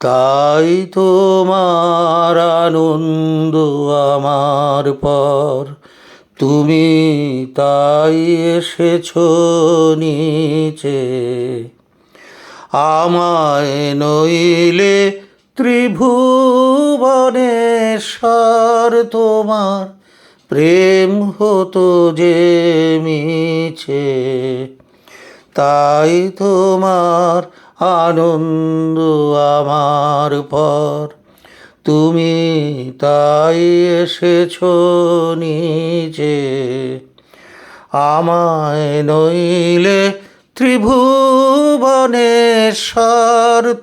তাই তোমার আনন্দ আমার পর, তুমি তাই এসেছো নিচে। আমায় নইলে ত্রিভুবনেশ্বর, তোমার প্রেম হতো যে মিছে। তাই তোমার আনন্দ আমার পর, তুমি তাই এসেছো নিচে। আমায় নইলে ত্রিভুবনেশ্বর,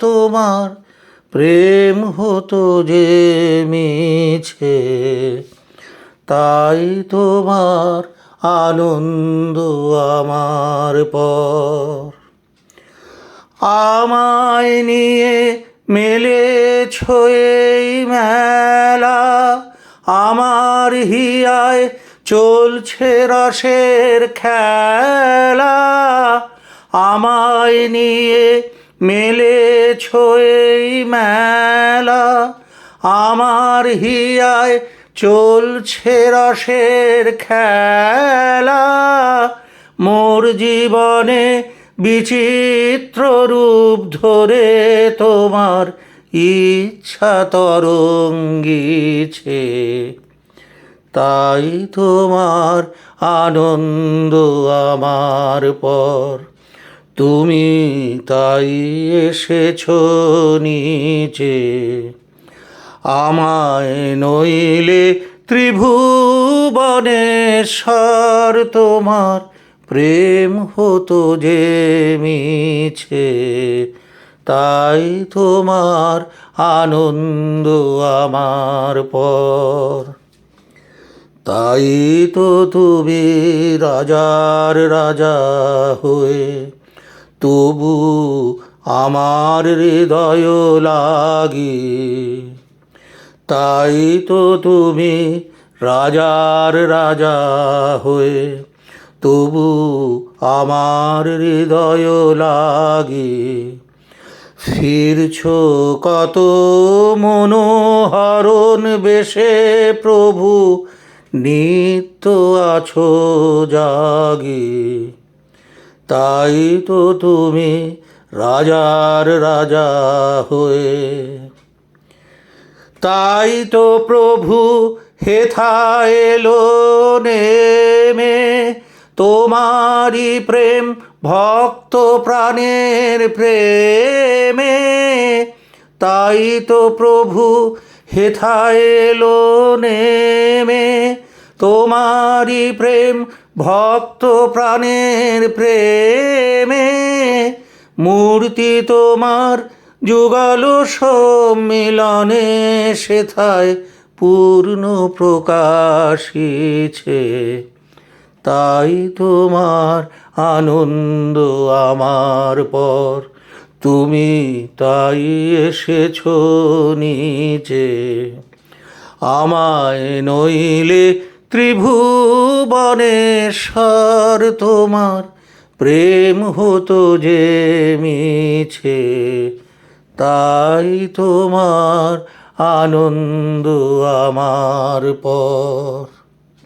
তোমার প্রেম হতো যে মিছে। তাই তোমার আনন্দ আমার পর। আমায় নিয়ে মেলেছ এই মেলা, আমার হিয়ায় চলছে রসের খেলা। আমায় নিয়ে মেলেছ এই মেলা, আমার হিয়ায় চলছে রসের খেলা। মোর জীবনে বিচিত্র রূপ ধরে তোমার ইচ্ছা তরঙ্গিছে। তাই তোমার আনন্দ আমার পর, তুমি তাই এসেছো নিচে। আমায় নইলে ত্রিভুবনেশ্বর, তোমার প্রেম হতো যে মিছে। তাই তোমার আনন্দ আমার পর। তাই তো তুমি রাজার রাজা হয়ে, তবু আমার হৃদয় লাগি। তাই তো তুমি রাজার রাজা হয়ে, তবু আমার হৃদয় লাগি। ফিরছো কত মনোহরণ বেশে প্রভু, নিত্য আছো জাগি। তাই তো তুমি রাজার রাজা হয়ে। তাই তো প্রভু হেথা এলো নেমে, তোমারি প্রেম ভক্ত প্রাণের প্রেমে। তাই তো প্রভু হেথা এলো নেমে, তোমারি প্রেম ভক্ত প্রাণের প্রেমে। মূর্তি তোমার যুগল সম্মিলনে, সেথায় পূর্ণ প্রকাশিছে। তাই তোমার আনন্দ আমার পর, তুমি তাই এসেছো নিচে। আমায় নইলে ত্রিভুবনেশ্বর, তোমার প্রেম হতো যে মিছে। তাই তোমার আনন্দ আমার পর।